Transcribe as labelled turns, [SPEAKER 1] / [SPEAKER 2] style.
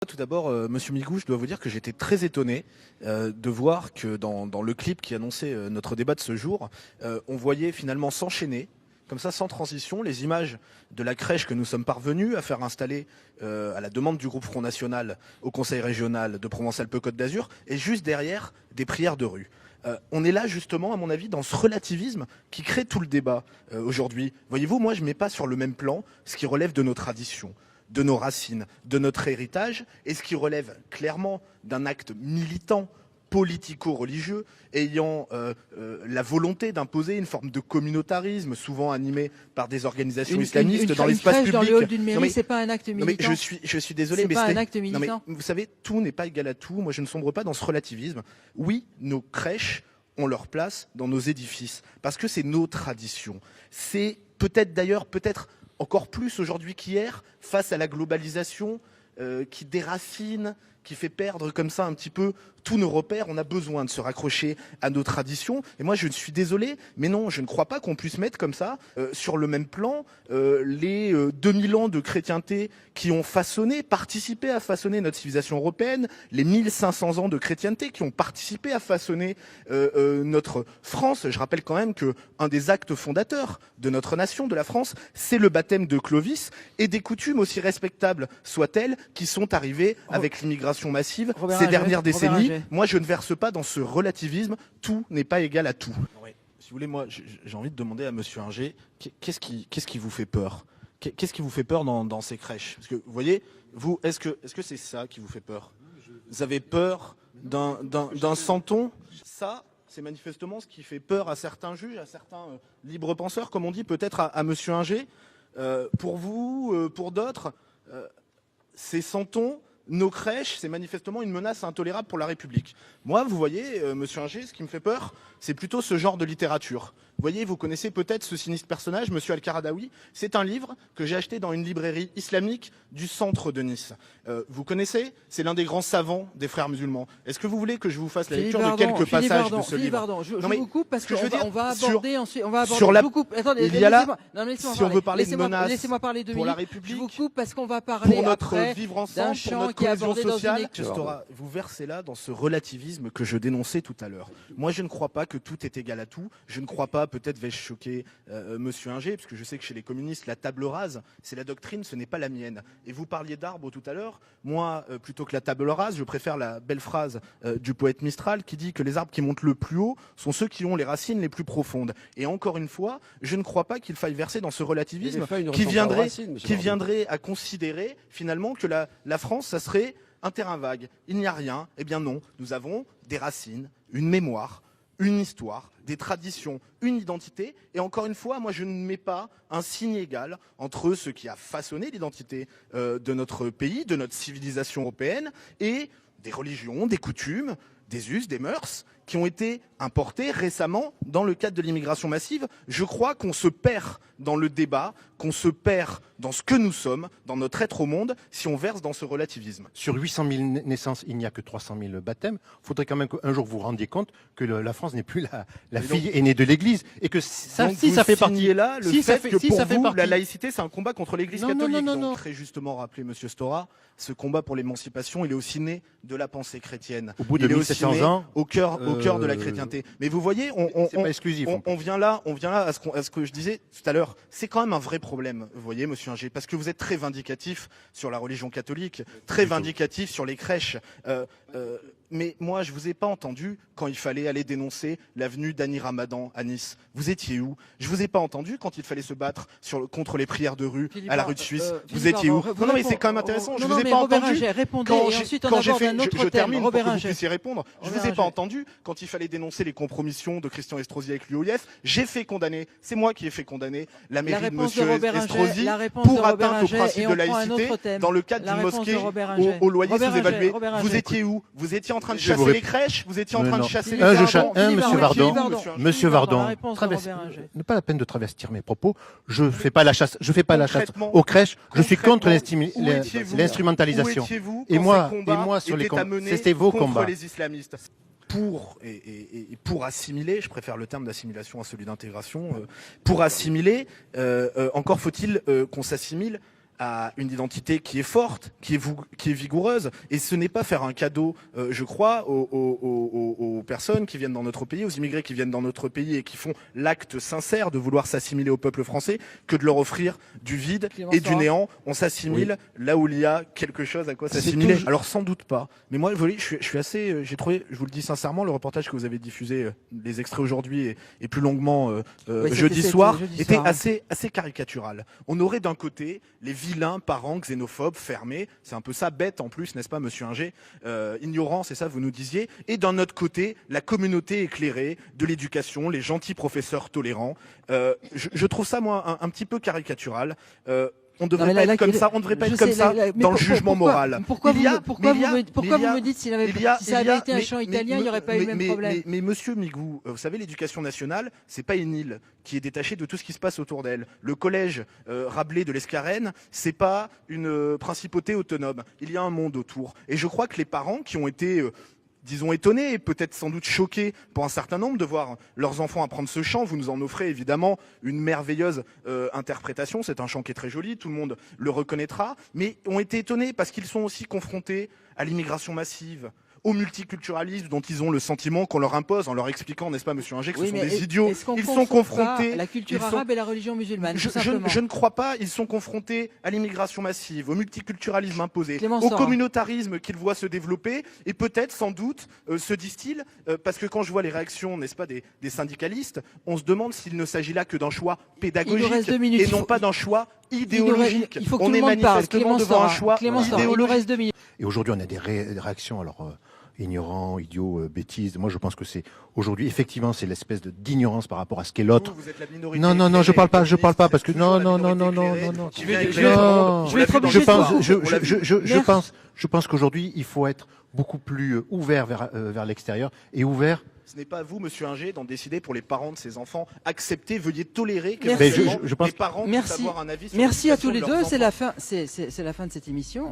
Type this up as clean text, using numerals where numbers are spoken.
[SPEAKER 1] Tout d'abord, Monsieur Migou, je dois vous dire que j'étais très étonné de voir que dans le clip qui annonçait notre débat de ce jour, on voyait finalement s'enchaîner, comme ça, sans transition, les images de la crèche que nous sommes parvenus à faire installer à la demande du groupe Front National au Conseil régional de Provence-Alpes-Côte d'Azur, et juste derrière, des prières de rue. On est là justement, à mon avis, dans ce relativisme qui crée tout le débat aujourd'hui. Voyez-vous, moi je ne mets pas sur le même plan ce qui relève de nos traditions, de nos racines, de notre héritage, et ce qui relève clairement d'un acte militant, politico-religieux, ayant la volonté d'imposer une forme de communautarisme, souvent animé par des organisations islamistes dans l'espace public.
[SPEAKER 2] Dans le hall d'une mairie, c'est pas un acte militant.
[SPEAKER 1] Non, mais je suis désolé, mais
[SPEAKER 2] c'est pas un acte militant.
[SPEAKER 1] Non, mais vous savez, tout n'est pas égal à tout. Moi, je ne sombre pas dans ce relativisme. Oui, nos crèches ont leur place dans nos édifices, parce que c'est nos traditions. C'est peut-être encore plus aujourd'hui qu'hier, face à la globalisation qui déracine, qui fait perdre comme ça un petit peu tous nos repères. On a besoin de se raccrocher à nos traditions. Et moi, je suis désolé, mais non, je ne crois pas qu'on puisse mettre comme ça, sur le même plan, les 2000 ans de chrétienté qui ont participé à façonner notre civilisation européenne, les 1500 ans de chrétienté qui ont participé à façonner notre France. Je rappelle quand même que un des actes fondateurs de notre nation, de la France, c'est le baptême de Clovis, et des coutumes aussi respectables soient-elles qui sont arrivées avec l'immigration massive ces dernières décennies. Moi, je ne verse pas dans ce relativisme. Tout n'est pas égal à tout. Oui. Si vous voulez, moi, j'ai envie de demander à Monsieur Inger, qu'est-ce qui vous fait peur? Qu'est-ce qui vous fait peur dans ces crèches? Parce que, vous voyez, vous, est-ce que c'est ça qui vous fait peur? Vous avez peur d'un santon? Ça, c'est manifestement ce qui fait peur à certains juges, à certains libres penseurs, comme on dit peut-être à Monsieur Inger. Pour vous, pour d'autres, ces santons, nos crèches, c'est manifestement une menace intolérable pour la République. Moi, vous voyez, Monsieur Inger, ce qui me fait peur, c'est plutôt ce genre de littérature. Vous voyez, vous connaissez peut-être ce sinistre personnage, Monsieur Al-Qaradawi. C'est un livre que j'ai acheté dans une librairie islamique du centre de Nice. Vous connaissez? C'est l'un des grands savants des frères musulmans. Est-ce que vous voulez que je vous fasse la lecture de quelques passages de ce livre?
[SPEAKER 2] Je vous coupe parce qu'on va aborder ensuite.
[SPEAKER 1] Attendez, il y a là, si on veut parler de menaces
[SPEAKER 2] laissez-moi parler 2 minutes.
[SPEAKER 1] Pour la République,
[SPEAKER 2] je vous coupe parce qu'on va parler
[SPEAKER 1] pour notre
[SPEAKER 2] après
[SPEAKER 1] vivre ensemble, pour notre cohésion sociale. Vous versez là dans ce relativisme que je dénonçais tout à l'heure. Moi, je ne crois pas que tout est égal à tout. Je ne crois pas, peut-être vais-je choquer Monsieur Inger, parce que je sais que chez les communistes, la table rase, c'est la doctrine, ce n'est pas la mienne. Et vous parliez d'arbres tout à l'heure. Moi, plutôt que la table rase, je préfère la belle phrase du poète Mistral qui dit que les arbres qui montent le plus haut sont ceux qui ont les racines les plus profondes. Et encore une fois, je ne crois pas qu'il faille verser dans ce relativisme qui viendrait à considérer finalement que la France, ça serait un terrain vague. Il n'y a rien. Eh bien non, nous avons des racines, une mémoire, une histoire, des traditions, une identité. Et encore une fois, moi, je ne mets pas un signe égal entre ce qui a façonné l'identité de notre pays, de notre civilisation européenne, et des religions, des coutumes, des us, des mœurs qui ont été importés récemment dans le cadre de l'immigration massive. Je crois qu'on se perd dans le débat, qu'on se perd dans ce que nous sommes, dans notre être au monde, si on verse dans ce relativisme.
[SPEAKER 3] Sur 800 000 naissances, il n'y a que 300 000 baptêmes. Il faudrait quand même qu'un jour vous vous rendiez compte que la France n'est plus la fille aînée de l'Église. Et que ça,
[SPEAKER 1] donc
[SPEAKER 3] si ça fait partie...
[SPEAKER 1] là, le
[SPEAKER 3] si
[SPEAKER 1] fait
[SPEAKER 3] fait,
[SPEAKER 1] que
[SPEAKER 3] si
[SPEAKER 1] pour
[SPEAKER 3] ça
[SPEAKER 1] vous,
[SPEAKER 3] fait partie...
[SPEAKER 1] la laïcité, c'est un combat contre l'Église catholique.
[SPEAKER 3] Non.
[SPEAKER 1] Donc, très justement rappelé, Monsieur Stora, ce combat pour l'émancipation, il est aussi né de la pensée chrétienne.
[SPEAKER 3] Au bout de 1700 ans,
[SPEAKER 1] au cœur de la chrétienté. Mais vous voyez,
[SPEAKER 3] c'est pas exclusif.
[SPEAKER 1] On vient là à ce que je disais tout à l'heure. C'est quand même un vrai problème, vous voyez, Monsieur Inger, parce que vous êtes très vindicatif sur la religion catholique, très vindicatif sur les crèches. Mais moi, je vous ai pas entendu quand il fallait aller dénoncer l'avenue d'Annie Ramadan à Nice. Vous étiez où? Je vous ai pas entendu quand il fallait se battre contre les prières de rue à la rue de Suisse. Vous étiez où? Non, mais c'est quand même intéressant. Je vous ai pas entendu. Je termine pour que vous puissiez répondre. Je vous ai pas entendu quand il fallait dénoncer les compromissions de Christian Estrosi avec l'UOIF. J'ai fait condamner. C'est moi qui ai fait condamner la mairie de Monsieur Estrosi pour atteinte au principe de laïcité dans le cadre d'une mosquée au loyer sous-évalué. Vous étiez où? Vous étiez en train de chasser les crèches? Vous étiez en train de chasser les enfants?
[SPEAKER 3] Monsieur Vardon, ne pas la peine de travestir mes propos. Je fais pas la chasse aux crèches. Je suis contre l'instrumentalisation. Et moi, sur les combats, c'était vos combats.
[SPEAKER 1] Les islamistes. Pour assimiler, je préfère le terme d'assimilation à celui d'intégration, pour assimiler, encore faut-il qu'on s'assimile a une identité qui est forte, qui est vigoureuse, et ce n'est pas faire un cadeau, je crois, aux personnes qui viennent dans notre pays, aux immigrés qui viennent dans notre pays et qui font l'acte sincère de vouloir s'assimiler au peuple français, que de leur offrir du vide et du néant. On s'assimile là où il y a quelque chose à quoi s'assimiler. Alors sans doute pas, mais moi, vous voyez, je suis assez, j'ai trouvé, je vous le dis sincèrement, le reportage que vous avez diffusé, les extraits aujourd'hui et plus longuement jeudi soir, était assez caricatural. On aurait d'un côté les vilains parents xénophobes, fermés, c'est un peu ça, bête en plus, n'est-ce pas, monsieur Inger, ignorant, c'est ça, vous nous disiez, et d'un autre côté, la communauté éclairée de l'éducation, les gentils professeurs tolérants. Je trouve ça, moi, un petit peu caricatural. On devrait pas être comme ça. On devrait pas être comme ça dans le jugement moral.
[SPEAKER 2] Pourquoi vous me dites s'il avait été un chant italien, il n'y aurait pas eu le même problème?
[SPEAKER 1] Mais monsieur Migou, vous savez, l'éducation nationale, c'est pas une île qui est détachée de tout ce qui se passe autour d'elle. Le collège Rabelais de l'Escarène, c'est pas une principauté autonome. Il y a un monde autour. Et je crois que les parents qui ont été disons étonnés et peut-être sans doute choqués pour un certain nombre de voir leurs enfants apprendre ce chant. Vous nous en offrez évidemment une merveilleuse interprétation. C'est un chant qui est très joli, tout le monde le reconnaîtra, mais ont été étonnés parce qu'ils sont aussi confrontés à l'immigration massive, au multiculturalisme dont ils ont le sentiment qu'on leur impose en leur expliquant, n'est-ce pas, monsieur Inger, que ce sont des idiots.
[SPEAKER 2] Ils sont confrontés à la culture arabe et la religion musulmane.
[SPEAKER 1] Je ne crois pas. Ils sont confrontés à l'immigration massive, au multiculturalisme imposé, au communautarisme qu'ils voient se développer, et peut-être, sans doute, se disent-ils, parce que quand je vois les réactions, n'est-ce pas, des syndicalistes, on se demande s'il ne s'agit là que d'un choix pédagogique et non pas d'un choix idéologique. On est manifestement devant un choix idéologique.
[SPEAKER 3] Et aujourd'hui, on a des réactions, alors ignorants, idiots, bêtises. Moi, je pense que c'est aujourd'hui, effectivement, c'est l'espèce d'ignorance par rapport à ce qu'est l'autre.
[SPEAKER 1] Vous êtes la minorité.
[SPEAKER 3] Non, je parle pas parce que non. Je pense qu'aujourd'hui, il faut être beaucoup plus ouvert vers l'extérieur et ouvert.
[SPEAKER 1] Ce n'est pas à vous, monsieur Inger, d'en décider pour les parents de ces enfants. Acceptez, veuillez tolérer que les parents puissent avoir un avis sur
[SPEAKER 2] Merci à tous les deux. C'est la fin de cette émission.